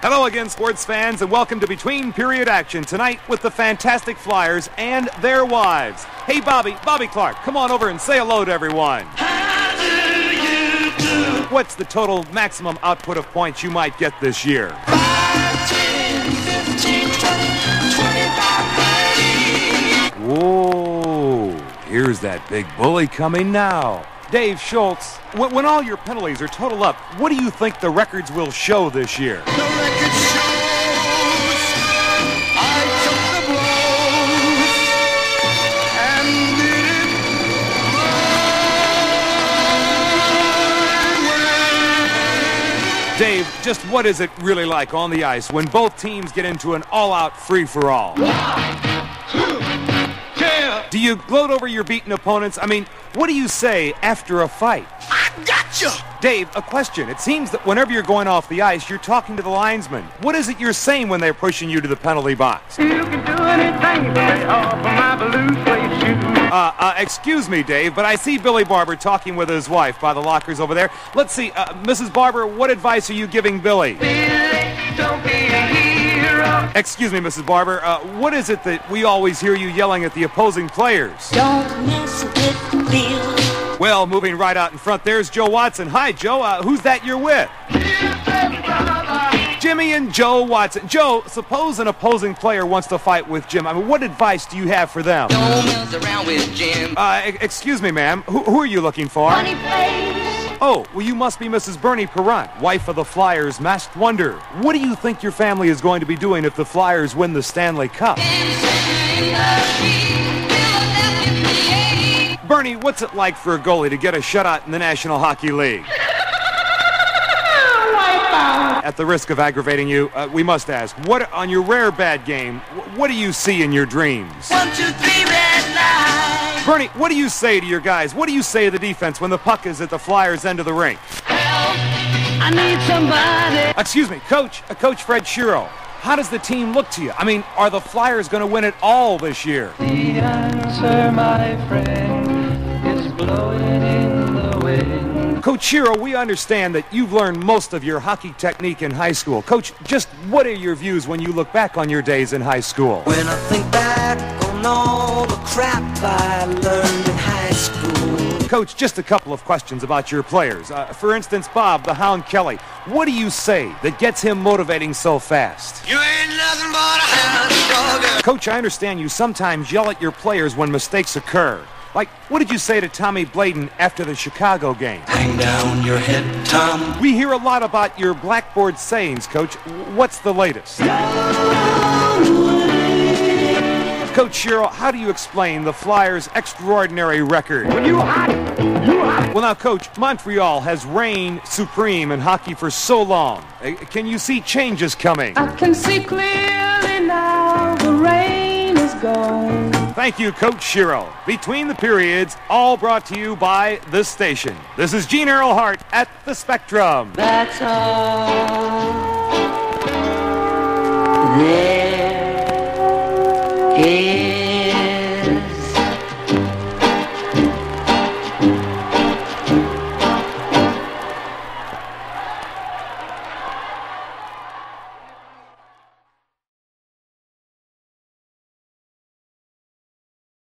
Hello again, sports fans, and welcome to Between Period Action tonight with the fantastic Flyers and their wives. Hey, Bobby Clark, come on over and say hello to everyone. How do you do? What's the total maximum output of points you might get this year? 5, 10, 15, 20, 25, 30. Whoa, here's that big bully coming now. Dave Schultz, when all your penalties are totaled up, what do you think the records will show this year? The record shows I took the blows and did it my way. Dave, just what is it really like on the ice when both teams get into an all-out free-for-all? 1, 2, yeah. Do you gloat over your beaten opponents? I mean, what do you say after a fight? I gotcha. Dave, a question. It seems that whenever you're going off the ice, you're talking to the linesmen. What is it you're saying when they're pushing you to the penalty box? You can do anything but lay off of my blue suede shoes. Excuse me, Dave, but I see Billy Barber talking with his wife by the lockers over there. Let's see, Mrs. Barber, what advice are you giving Billy? Billy, don't be a hero. Excuse me, Mrs. Barber, what is it that we always hear you yelling at the opposing players? Don't mess with the field. Well, moving right out in front, there's Joe Watson. Hi, Joe. Who's that you're with? Jimmy and Joe Watson. Joe, suppose an opposing player wants to fight with Jim. I mean, what advice do you have for them? Don't mess around with Jim. Excuse me, ma'am. Who are you looking for? Funny place. Oh, well, you must be Mrs. Bernie Perrant, wife of the Flyers' masked wonder. What do you think your family is going to be doing if the Flyers win the Stanley Cup? Bernie, what's it like for a goalie to get a shutout in the National Hockey League? At the risk of aggravating you, we must ask, what on your rare bad game, what do you see in your dreams? 1, 2, 3, red light. Bernie, what do you say to your guys? What do you say to the defense when the puck is at the Flyers' end of the rink? I need somebody. Excuse me, Coach Fred Shiro. How does the team look to you? I mean, are the Flyers going to win it all this year? The answer, my friend, is blowing in the wind. Coach Shiro, we understand that you've learned most of your hockey technique in high school. Coach, just what are your views when you look back on your days in high school? When I think back on all the crap I learned in high school. Coach, just a couple of questions about your players. For instance, Bob, the Hound Kelly. What do you say that gets him motivating so fast? You ain't nothing but a hound dog. Coach, I understand you sometimes yell at your players when mistakes occur. Like, what did you say to Tommy Bladen after the Chicago game? Hang down your head, Tom. We hear a lot about your blackboard sayings, Coach. What's the latest? Coach Shiro, how do you explain the Flyers' extraordinary record? When you hot, you hot. Well, now, Coach, Montreal has reigned supreme in hockey for so long. Can you see changes coming? I can see clearly now the rain is gone. Thank you, Coach Shiro. Between the Periods, all brought to you by this station. This is Gene Earlhart at the Spectrum. That's all. There is